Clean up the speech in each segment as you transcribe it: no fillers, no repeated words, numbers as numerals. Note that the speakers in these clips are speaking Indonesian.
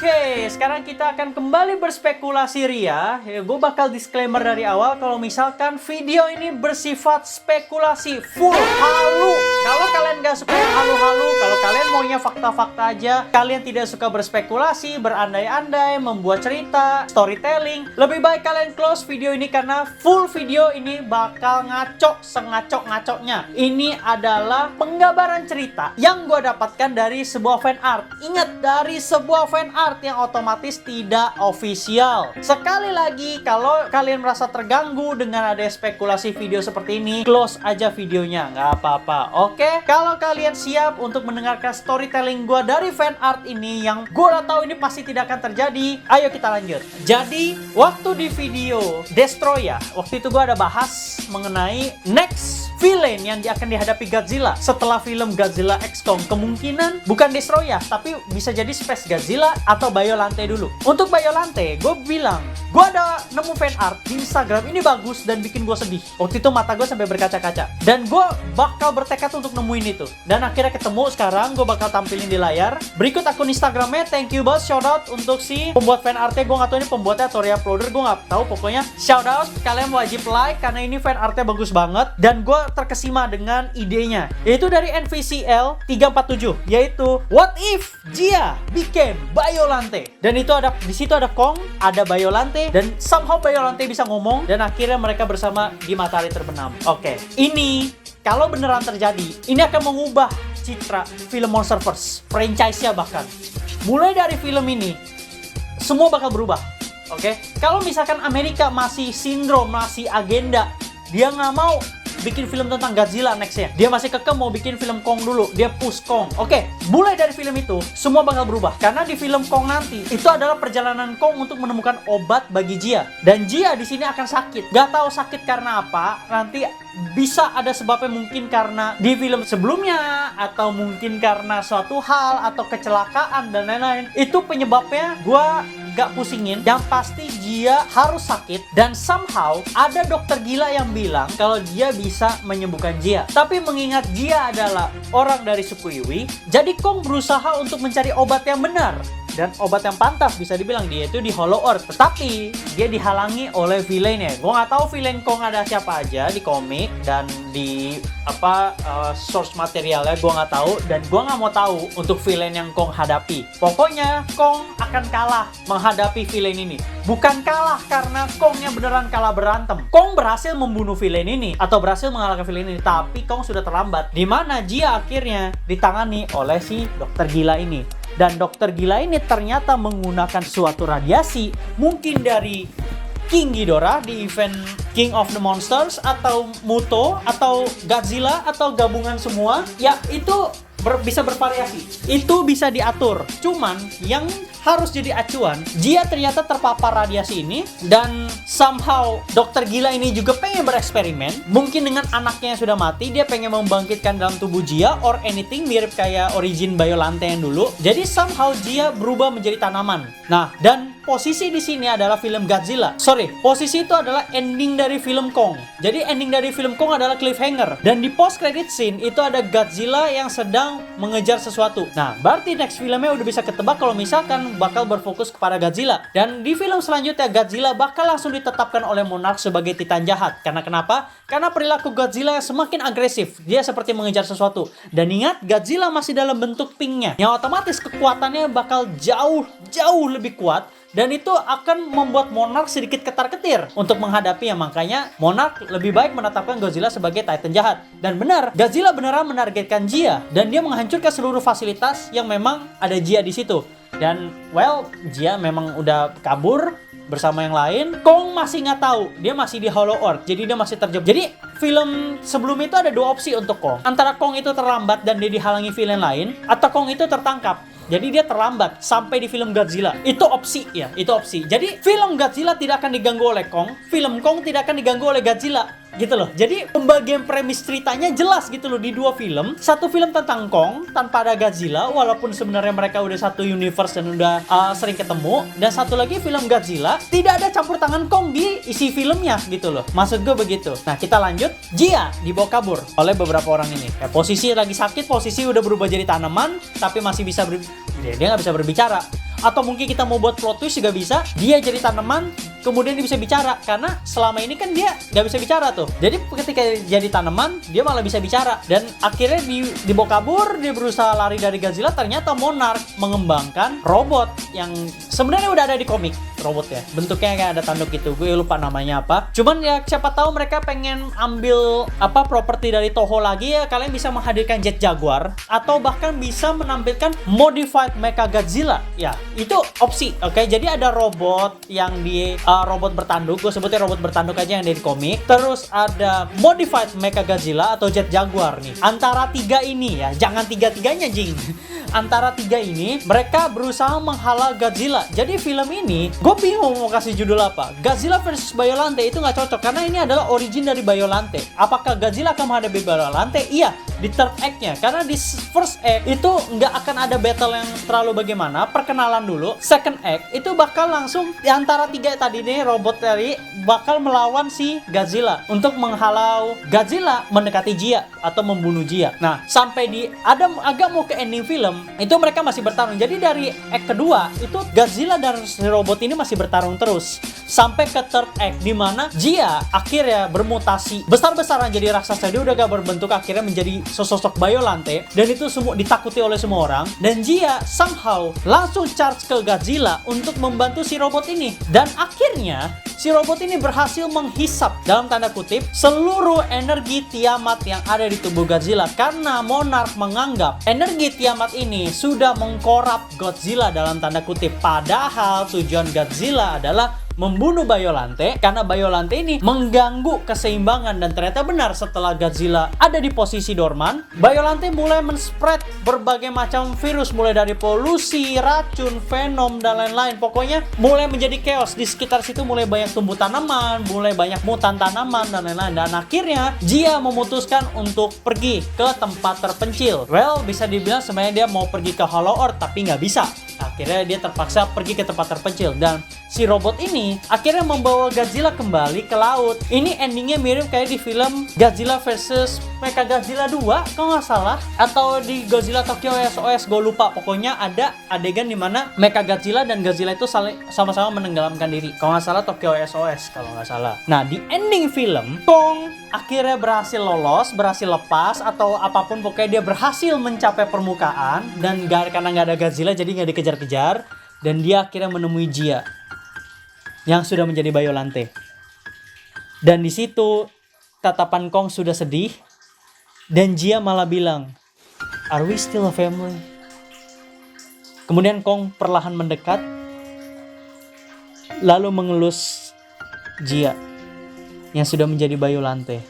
Oke, sekarang kita akan kembali berspekulasi Ria. Gue bakal disclaimer dari awal kalau misalkan video ini bersifat spekulasi full halu. Kalau kalian gak suka yang halu-halu, kalau kalian maunya fakta-fakta aja, kalian tidak suka berspekulasi, berandai-andai, membuat cerita, storytelling, lebih baik kalian close video ini karena full video ini bakal ngaco sengacok-ngacoknya. Ini adalah penggambaran cerita yang gue dapatkan dari sebuah fan art. Ingat, dari sebuah fan art yang otomatis tidak official. Sekali lagi, kalau kalian merasa terganggu dengan ada spekulasi video seperti ini, close aja videonya, nggak apa-apa. Oke, kalau kalian siap untuk mendengarkan storytelling gue dari fan art ini yang gue udah tahu ini pasti tidak akan terjadi, ayo kita lanjut. Jadi, waktu di video Destroya, waktu itu gue ada bahas mengenai next villain yang akan dihadapi Godzilla setelah film Godzilla X Kong. Kemungkinan bukan Destroya, tapi bisa jadi Space Godzilla atau Biollante dulu. Untuk Biollante, gue bilang, gue ada nemu fan art di Instagram, ini bagus dan bikin gue sedih. Waktu itu mata gue sampai berkaca-kaca. Dan gue bakal bertekad untuk nemuin itu. Dan akhirnya ketemu, sekarang gue bakal tampilin di layar. Berikut akun Instagramnya, thank you banget, shout out untuk si pembuat fan artnya. Gue gak tahu ini pembuatnya atau reuploader, gue gak tahu. Pokoknya shout out, kalian wajib like karena ini fan artnya bagus banget. Dan gue terkesima dengan idenya, yaitu dari NVCL 347, yaitu What if Jia became Biollante. Dan itu ada, di situ ada Kong, ada Biollante, dan somehow Biollante bisa ngomong, dan akhirnya mereka bersama di matahari terbenam. Oke, ini kalau beneran terjadi, ini akan mengubah citra film Monsterverse, franchise-nya bahkan. Mulai dari film ini, semua bakal berubah. Oke, kalau misalkan Amerika masih sindrom, masih agenda, dia nggak mau bikin film tentang Godzilla nextnya, dia masih kekeh mau bikin film Kong dulu, dia push Kong. Oke, mulai dari film itu semua bakal berubah karena di film Kong nanti itu adalah perjalanan Kong untuk menemukan obat bagi Jia, dan Jia di sini akan sakit. Gak tahu sakit karena apa, nanti bisa ada sebabnya, mungkin karena di film sebelumnya atau mungkin karena suatu hal atau kecelakaan dan lain-lain. Itu penyebabnya gua gak pusingin. Yang pasti Jia harus sakit, dan somehow ada dokter gila yang bilang kalau dia bisa menyembuhkan Jia. Tapi mengingat Jia adalah orang dari suku Yui, jadi Kong berusaha untuk mencari obat yang benar dan obat yang pantas, bisa dibilang dia itu di Hollow Earth. Tetapi dia dihalangi oleh villainnya. Gue nggak tahu villain Kong ada siapa aja di komik dan di source materialnya, gue nggak tahu, dan gue nggak mau tahu untuk villain yang Kong hadapi. Pokoknya Kong akan kalah menghadapi villain ini. Bukan kalah karena Kongnya beneran kalah berantem. Kong berhasil membunuh villain ini atau berhasil mengalahkan villain ini, tapi Kong sudah terlambat. Dimana Jia akhirnya ditangani oleh si dokter gila ini. Dan dokter gila ini ternyata menggunakan suatu radiasi, mungkin dari King Ghidorah di event King of the Monsters, atau Muto, atau Godzilla, atau gabungan semua. Ya, itu bisa bervariasi. Itu bisa diatur. Cuman yang harus jadi acuan, Jia ternyata terpapar radiasi ini, dan somehow dokter gila ini juga pengen bereksperimen. Mungkin dengan anaknya yang sudah mati, dia pengen membangkitkan dalam tubuh Jia or anything, mirip kayak origin Biollante yang dulu. Jadi somehow Jia berubah menjadi tanaman. Nah, dan posisi di sini adalah film Godzilla. Posisi itu adalah ending dari film Kong. Jadi ending dari film Kong adalah cliffhanger. Dan di post credit scene itu ada Godzilla yang sedang mengejar sesuatu. Nah, berarti next filmnya udah bisa ketebak kalau misalkan bakal berfokus kepada Godzilla. Dan di film selanjutnya Godzilla bakal langsung ditetapkan oleh Monarch sebagai Titan jahat. Karena kenapa? Karena perilaku Godzilla yang semakin agresif. Dia seperti mengejar sesuatu. Dan ingat, Godzilla masih dalam bentuk pinknya, yang otomatis kekuatannya bakal jauh lebih kuat. Dan itu akan membuat Monarch sedikit ketar-ketir untuk menghadapinya. Makanya Monarch lebih baik menetapkan Godzilla sebagai Titan jahat. Dan benar, Godzilla beneran menargetkan Jia, dan dia menghancurkan seluruh fasilitas yang memang ada Jia di situ. Dan Jia memang udah kabur bersama yang lain. Kong masih nggak tahu, dia masih di Hollow Earth, jadi dia masih terjebak. Jadi film sebelum itu ada dua opsi untuk Kong. Antara Kong itu terlambat dan dia dihalangi villain lain, atau Kong itu tertangkap. Jadi dia terlambat sampai di film Godzilla. Itu opsi ya, itu opsi. Jadi film Godzilla tidak akan diganggu oleh Kong, film Kong tidak akan diganggu oleh Godzilla. Gitu loh. Jadi pembagian premis ceritanya jelas gitu loh di dua film. Satu film tentang Kong tanpa ada Godzilla, walaupun sebenarnya mereka udah satu universe dan udah sering ketemu. Dan satu lagi film Godzilla, tidak ada campur tangan Kong di isi filmnya gitu loh. Maksud gue begitu. Nah, kita lanjut. Jia dibawa kabur oleh beberapa orang ini. Ya, posisi lagi sakit, posisi udah berubah jadi tanaman, tapi masih bisa dia nggak bisa berbicara. Atau mungkin kita mau buat plot twist juga bisa. Dia jadi tanaman, kemudian dia bisa bicara. Karena selama ini kan dia nggak bisa bicara tuh. Jadi ketika jadi tanaman, dia malah bisa bicara. Dan akhirnya dibawa kabur, dia berusaha lari dari Godzilla. Ternyata Monarch mengembangkan robot yang sebenarnya udah ada di komik. Robotnya bentuknya kayak ada tanduk gitu, gue lupa namanya apa. Cuman ya siapa tahu mereka pengen ambil properti dari Toho lagi ya, kalian bisa menghadirkan Jet Jaguar atau bahkan bisa menampilkan modified Mechagodzilla. Ya, itu opsi. Oke, jadi ada robot yang robot bertanduk, gue sebutnya robot bertanduk aja yang dari komik. Terus ada modified Mechagodzilla atau Jet Jaguar nih. Antara tiga ini ya, jangan tiga-tiganya jing. Antara tiga ini mereka berusaha menghalau Godzilla. Jadi film ini gue bingung mau kasih judul apa. Godzilla vs Biollante itu nggak cocok karena ini adalah origin dari Biollante. Apakah Godzilla akan menghadapi Biollante? Iya, di third act-nya. Karena di first act itu nggak akan ada battle yang terlalu bagaimana, perkenalan dulu. Second act itu bakal langsung di antara tiga tadi nih, robot tadi bakal melawan si Godzilla untuk menghalau Godzilla mendekati Jia atau membunuh Jia. Nah, sampai di agak mau ke ending film itu mereka masih bertarung. Jadi dari act kedua itu Godzilla dan si robot ini masih bertarung terus sampai ke third act di mana Jia akhirnya bermutasi besar-besaran jadi raksasa. Dia udah gak berbentuk, akhirnya menjadi sosok Biollante dan itu semua ditakuti oleh semua orang. Dan Jia somehow langsung charge ke Godzilla untuk membantu si robot ini. Dan akhirnya si robot ini berhasil menghisap dalam tanda kutip seluruh energi Tiamat yang ada di tubuh Godzilla karena Monarch menganggap energi Tiamat ini sudah mengkorap Godzilla dalam tanda kutip. Padahal tujuan Godzilla adalah membunuh Biollante karena Biollante ini mengganggu keseimbangan. Dan ternyata benar, setelah Godzilla ada di posisi dorman, Biollante mulai men-spread berbagai macam virus, mulai dari polusi, racun, venom, dan lain-lain. Pokoknya mulai menjadi chaos di sekitar situ, mulai banyak tumbuh tanaman, mulai banyak mutan tanaman, dan lain-lain. Dan akhirnya Jia memutuskan untuk pergi ke tempat terpencil. Well, bisa dibilang sebenarnya dia mau pergi ke Hollow Earth, tapi nggak bisa. Akhirnya dia terpaksa pergi ke tempat terpencil. Dan si robot ini akhirnya membawa Godzilla kembali ke laut. Ini endingnya mirip kayak di film Godzilla vs Mechagodzilla 2 kalau nggak salah, atau di Godzilla Tokyo SOS, gue lupa. Pokoknya ada adegan dimana Mechagodzilla dan Godzilla itu sama-sama menenggelamkan diri. Kalau nggak salah Tokyo SOS kalau nggak salah. Nah, di ending film Kong akhirnya berhasil lolos, berhasil lepas atau apapun, pokoknya dia berhasil mencapai permukaan. Dan karena nggak ada Godzilla jadi nggak dikejar-kejar, dan dia akhirnya menemui Jia yang sudah menjadi Biollante. Dan di situ tatapan Kong sudah sedih dan Jia malah bilang, "Are we still a family?" Kemudian Kong perlahan mendekat lalu mengelus Jia yang sudah menjadi Biollante.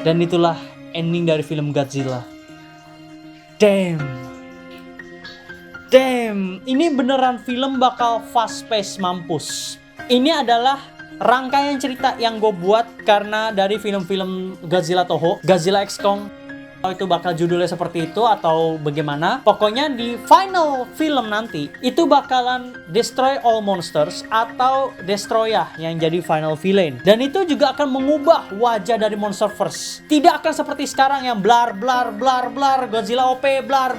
Dan itulah ending dari film Godzilla. Damn, ini beneran film bakal fast pace mampus. Ini adalah rangkaian cerita yang gue buat karena dari film-film Godzilla Toho, Godzilla X Kong. Itu bakal judulnya seperti itu atau bagaimana. Pokoknya di final film nanti itu bakalan Destroy All Monsters atau Destroya yang jadi final villain. Dan itu juga akan mengubah wajah dari Monsterverse. Tidak akan seperti sekarang yang blar Godzilla OP, blar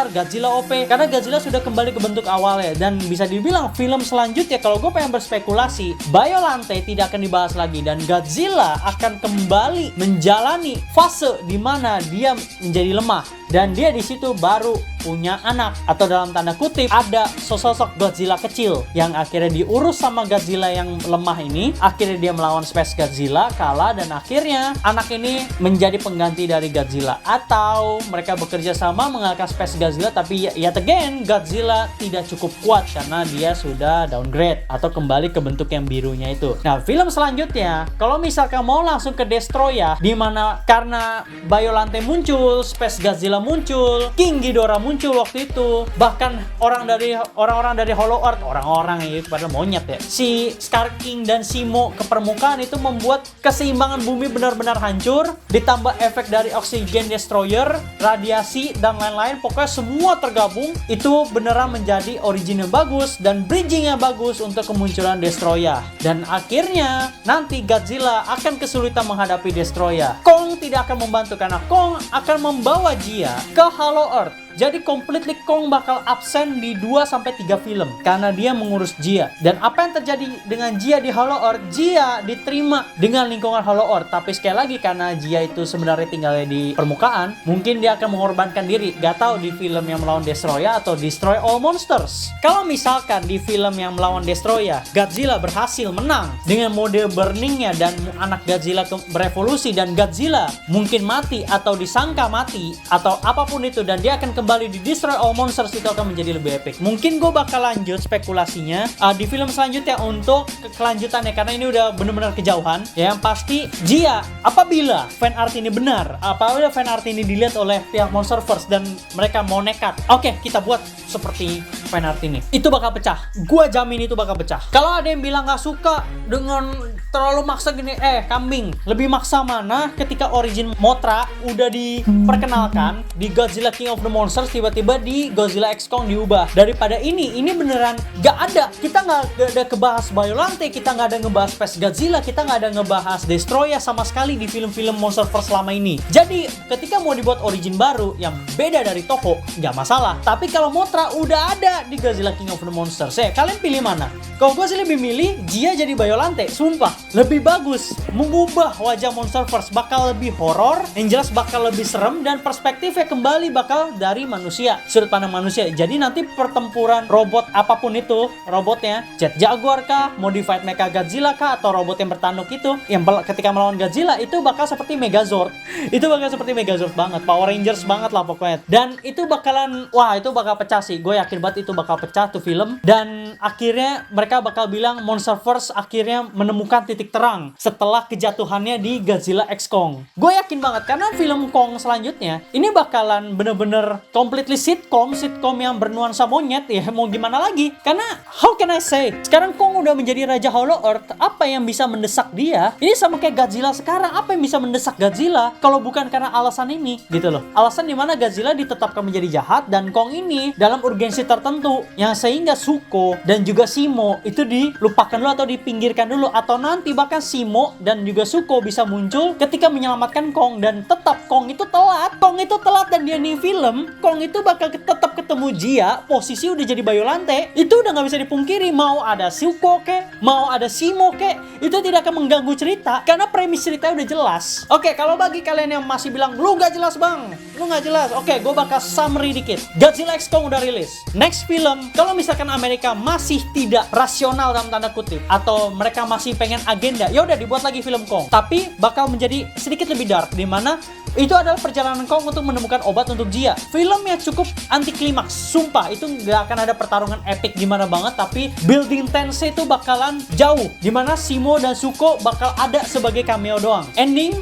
Godzilla OP. Karena Godzilla sudah kembali ke bentuk awalnya. Dan bisa dibilang film selanjutnya, kalau gue pengen berspekulasi, Biollante tidak akan dibahas lagi dan Godzilla akan kembali menjalani fase di mana dia menjadi lemah dan dia di situ baru punya anak, atau dalam tanda kutip ada sosok Godzilla kecil yang akhirnya diurus sama Godzilla yang lemah ini. Akhirnya dia melawan Space Godzilla, kalah, dan akhirnya anak ini menjadi pengganti dari Godzilla, atau mereka bekerja sama mengalahkan Space Godzilla. Tapi yet again Godzilla tidak cukup kuat karena dia sudah downgrade atau kembali ke bentuk yang birunya itu. Nah, film selanjutnya kalau misalkan mau langsung ke Destroya, dimana karena Biollante muncul, Space Godzilla muncul, King Ghidorah muncul waktu itu, bahkan orang-orang dari Hollow Earth, orang-orang ya padahal monyet ya, si Scar King dan Simo ke permukaan, itu membuat keseimbangan bumi benar-benar hancur. Ditambah efek dari Oxygen Destroyer, radiasi dan lain-lain, pokoknya semua tergabung, itu beneran menjadi origin yang bagus dan bridging yang bagus untuk kemunculan Destroya. Dan akhirnya nanti Godzilla akan kesulitan menghadapi Destroya. Kong tidak akan membantu karena Kong akan membawa Jia ke Hollow Earth. Jadi completely Kong bakal absen di 2-3 film karena dia mengurus Jia. Dan apa yang terjadi dengan Jia di Hollow Earth? Jia diterima dengan lingkungan Hollow Earth, tapi sekali lagi karena Jia itu sebenarnya tinggalnya di permukaan, mungkin dia akan mengorbankan diri. Gak tahu di film yang melawan Destoroyah atau Destroy All Monsters. Kalau misalkan di film yang melawan Destoroyah, Godzilla berhasil menang dengan mode burningnya dan anak Godzilla berevolusi dan Godzilla mungkin mati atau disangka mati atau apapun itu dan dia akan kembali di Destroy All Monsters, itu akan menjadi lebih epic. Mungkin gue bakal lanjut spekulasinya di film selanjutnya untuk kelanjutannya karena ini udah bener-bener kejauhan. Ya, yang pasti Jia, apabila fan art ini benar, apabila fan art ini dilihat oleh pihak Monsterverse dan mereka mau nekat, oke, kita buat seperti fan art ini, itu bakal pecah. Gua jamin itu bakal pecah. Kalau ada yang bilang gak suka dengan terlalu maksa gini, kambing, lebih maksa mana ketika origin Mothra udah diperkenalkan di Godzilla King of the Monsters, tiba-tiba di Godzilla X Kong diubah. Daripada ini beneran gak ada. Kita gak ada kebahas Biollante, kita gak ada ngebahas Space Godzilla, kita gak ada ngebahas Destoroyah sama sekali di film-film Monsterverse selama ini. Jadi ketika mau dibuat origin baru yang beda dari Toho, gak masalah. Tapi kalau Mothra udah ada di Godzilla King of the Monsters, kalian pilih mana? Kalau gue sih lebih milih Jia jadi Biollante, sumpah. Lebih bagus, mengubah wajah Monsterverse, bakal lebih horor, yang jelas bakal lebih serem, dan perspektifnya kembali bakal dari manusia, sudut pandang manusia. Jadi nanti pertempuran robot apapun itu, robotnya Jet Jaguar kah, Modified Mecha Godzilla kah, atau robot yang bertanduk itu, yang ketika melawan Godzilla itu bakal seperti Megazord. Itu bakal seperti Megazord banget, Power Rangers banget lah pokoknya. Dan itu bakalan, wah itu bakal pecah sih, gue yakin banget itu bakal pecah tuh film. Dan akhirnya mereka bakal bilang Monsterverse akhirnya menemukan titik terang setelah kejatuhannya di Godzilla X Kong. Gue yakin banget karena film Kong selanjutnya ini bakalan bener-bener completely sitcom yang bernuansa monyet, ya mau gimana lagi? Karena how can I say, sekarang Kong udah menjadi Raja Hollow Earth, apa yang bisa mendesak dia? Ini sama kayak Godzilla sekarang, apa yang bisa mendesak Godzilla kalau bukan karena alasan ini, gitu loh. Alasan dimana Godzilla ditetapkan menjadi jahat dan Kong ini dalam urgensi tertentu yang sehingga Zuko dan juga Simo itu dilupakan dulu atau dipinggirkan dulu, atau nanti bahkan Simo dan juga Zuko bisa muncul ketika menyelamatkan Kong. Dan tetap Kong itu telat dan dia nih film Kong itu bakal tetap ketemu Jia, posisi udah jadi Biollante, itu udah gak bisa dipungkiri. Mau ada Zuko kek, mau ada Simo kek, itu tidak akan mengganggu cerita karena premis ceritanya udah jelas. Oke, kalau bagi kalian yang masih bilang lu gak jelas bang, lu gak jelas, oke, gue bakal summary dikit. Godzilla X Kong udah rilis. Next film, kalau misalkan Amerika masih tidak rasional dalam tanda kutip, atau mereka masih pengen agenda, ya udah dibuat lagi film Kong, tapi bakal menjadi sedikit lebih dark, dimana itu adalah perjalanan Kong untuk menemukan obat untuk Jia. Filmnya cukup anti klimaks, sumpah itu nggak akan ada pertarungan epic gimana banget, tapi building tense itu bakalan jauh, dimana Simo dan Zuko bakal ada sebagai cameo doang. Ending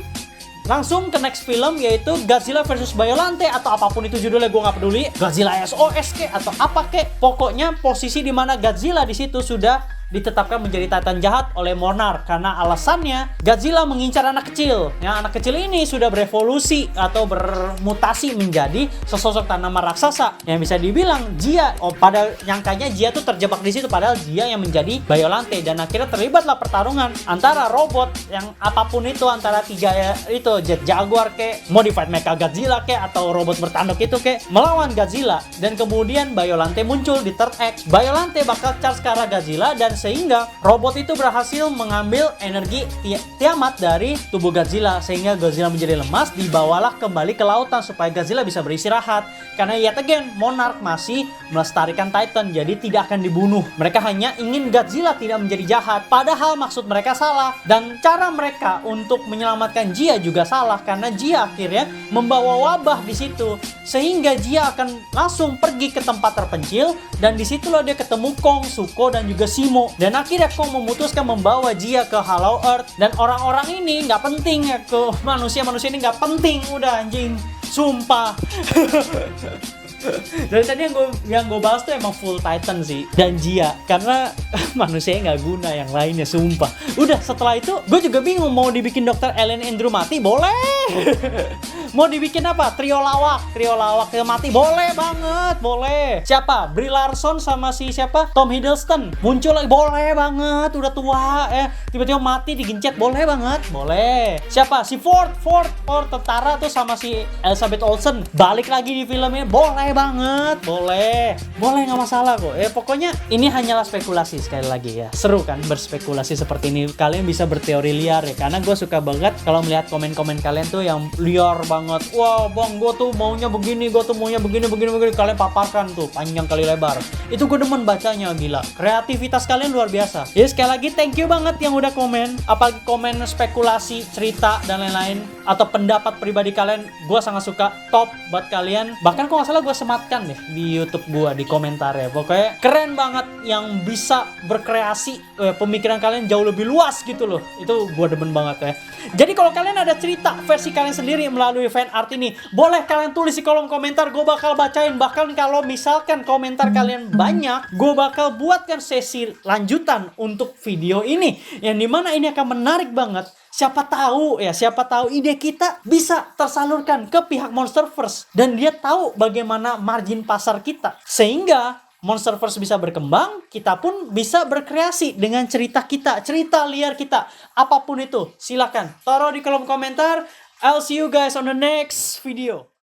langsung ke next film, yaitu Godzilla vs Biollante atau apapun itu judulnya, gue nggak peduli, Godzilla SOS ke atau apa ke, pokoknya posisi di mana Godzilla di situ sudah ditetapkan menjadi Titan jahat oleh Monarch karena alasannya Godzilla mengincar anak kecil. Yang anak kecil ini sudah berevolusi atau bermutasi menjadi sesosok tanaman raksasa yang bisa dibilang Jia. Pada nyangkanya Jia tuh terjebak di situ, padahal Jia yang menjadi Biollante. Dan akhirnya terlibatlah pertarungan antara robot yang apapun itu, antara tiga itu, Jet Jaguar ke, Modified Mecha Godzilla ke, atau robot bertanduk itu ke, melawan Godzilla. Dan kemudian Biollante muncul di third act. Biollante bakal charge ke arah Godzilla, dan sehingga robot itu berhasil mengambil energi Tiamat dari tubuh Godzilla, sehingga Godzilla menjadi lemas, dibawalah kembali ke lautan supaya Godzilla bisa beristirahat. Karena yet again Monarch masih melestarikan Titan, jadi tidak akan dibunuh. Mereka hanya ingin Godzilla tidak menjadi jahat, padahal maksud mereka salah. Dan cara mereka untuk menyelamatkan Jia juga salah, karena Jia akhirnya membawa wabah di situ, sehingga Jia akan langsung pergi ke tempat terpencil, dan disitulah dia ketemu Kong, Zuko, dan juga Simo. Dan akhirnya Kong memutuskan membawa Jia ke Hollow Earth. Dan orang-orang ini nggak penting ya, ke manusia-manusia ini nggak penting, udah anjing, sumpah. Dari tadi yang gue bahas tuh emang full Titan sih dan Jia, karena manusianya nggak guna, yang lainnya sumpah. Udah setelah itu gue juga bingung mau dibikin Dr. Ellen Andrew mati boleh. Mau dibikin apa? Trio lawak yang mati. Boleh banget, boleh. Siapa? Brie Larson sama si siapa? Tom Hiddleston. Muncul lagi, boleh banget. Udah tua, tiba-tiba mati digencet, boleh banget, boleh. Siapa? Si Ford tentara tuh sama si Elizabeth Olsen. Balik lagi di filmnya, boleh banget, boleh nggak masalah kok. Pokoknya ini hanyalah spekulasi sekali lagi ya. Seru kan berspekulasi seperti ini. Kalian bisa berteori liar ya, karena gue suka banget kalau melihat komen-komen kalian tuh yang liar banget. Wah bang, gue tuh maunya begini, gue tuh maunya begini. Kalian paparkan tuh panjang kali lebar. Itu gue demen bacanya, gila. Kreativitas kalian luar biasa. Jadi sekali lagi thank you banget yang udah komen. Apalagi komen spekulasi, cerita dan lain-lain, atau pendapat pribadi kalian, gue sangat suka. Top buat kalian. Bahkan kalau nggak salah gue sematkan deh di YouTube gue di komentar ya. Pokoknya keren banget yang bisa berkreasi. Pemikiran kalian jauh lebih luas gitu loh. Itu gue demen banget ya. Jadi kalau kalian ada cerita versi kalian sendiri melalui fan art ini, boleh kalian tulis di kolom komentar. Gue bakal bacain. Bahkan kalau misalkan komentar kalian banyak, gue bakal buatkan sesi lanjutan untuk video ini, yang dimana ini akan menarik banget. Siapa tahu ide kita bisa tersalurkan ke pihak Monsterverse dan dia tahu bagaimana margin pasar kita, sehingga Monsterverse bisa berkembang, kita pun bisa berkreasi dengan cerita kita, cerita liar kita, apapun itu. Silakan taruh di kolom komentar. I'll see you guys on the next video.